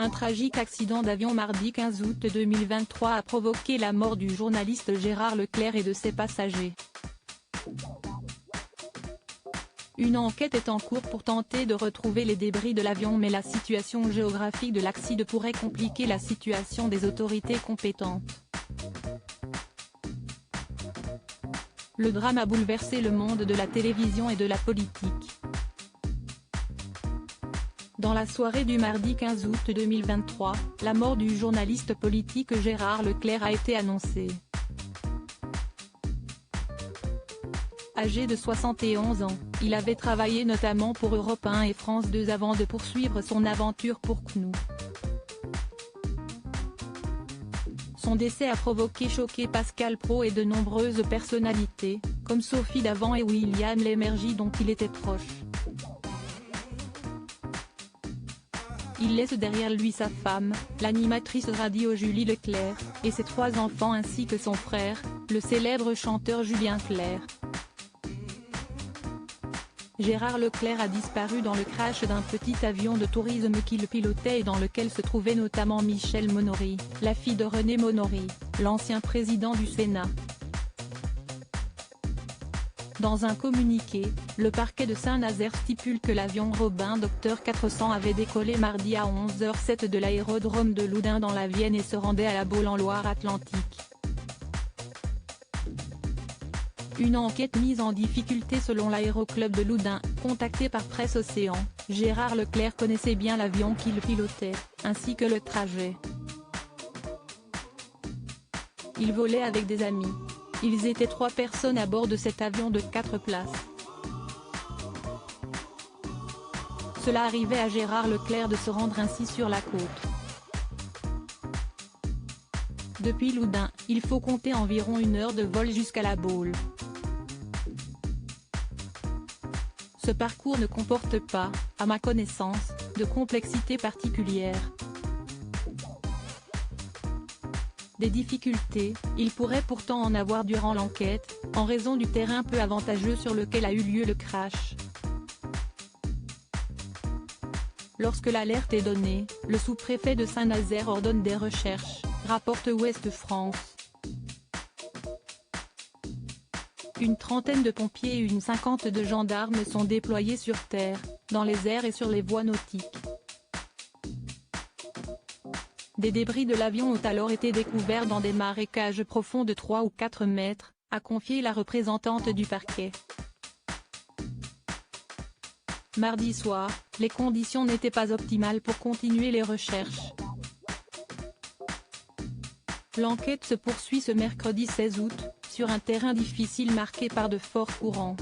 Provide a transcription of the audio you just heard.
Un tragique accident d'avion mardi 15 août 2023 a provoqué la mort du journaliste Gérard Leclerc et de ses passagers. Une enquête est en cours pour tenter de retrouver les débris de l'avion, mais la situation géographique de l'accident pourrait compliquer la situation des autorités compétentes. Le drame a bouleversé le monde de la télévision et de la politique. Dans la soirée du mardi 15 août 2023, la mort du journaliste politique Gérard Leclerc a été annoncée. Âgé de 71 ans, il avait travaillé notamment pour Europe 1 et France 2 avant de poursuivre son aventure pour CNews. Son décès a provoqué choqué Pascal Praud et de nombreuses personnalités, comme Sophie Davant et William Lémergie dont il était proche. Il laisse derrière lui sa femme, l'animatrice radio Julie Leclerc, et ses 3 enfants ainsi que son frère, le célèbre chanteur Julien Clerc. Gérard Leclerc a disparu dans le crash d'un petit avion de tourisme qu'il pilotait et dans lequel se trouvait notamment Michèle Monory, la fille de René Monory, l'ancien président du Sénat. Dans un communiqué, le parquet de Saint-Nazaire stipule que l'avion Robin Docteur 400 avait décollé mardi à 11h07 de l'aérodrome de Loudun dans la Vienne et se rendait à La Baule en Loire-Atlantique. Une enquête mise en difficulté selon l'aéroclub de Loudun, contacté par Presse Océan. Gérard Leclerc connaissait bien l'avion qu'il pilotait, ainsi que le trajet. Il volait avec des amis. Ils étaient 3 personnes à bord de cet avion de 4 places. Cela arrivait à Gérard Leclerc de se rendre ainsi sur la côte. Depuis Loudun, il faut compter environ 1 heure de vol jusqu'à La Baule. Ce parcours ne comporte pas, à ma connaissance, de complexité particulière. Des difficultés, il pourrait pourtant en avoir durant l'enquête, en raison du terrain peu avantageux sur lequel a eu lieu le crash. Lorsque l'alerte est donnée, le sous-préfet de Saint-Nazaire ordonne des recherches, rapporte Ouest France. Une trentaine de pompiers et une 50 de gendarmes sont déployés sur terre, dans les airs et sur les voies nautiques. Des débris de l'avion ont alors été découverts dans des marécages profonds de 3 ou 4 mètres, a confié la représentante du parquet. Mardi soir, les conditions n'étaient pas optimales pour continuer les recherches. L'enquête se poursuit ce mercredi 16 août, sur un terrain difficile marqué par de forts courants.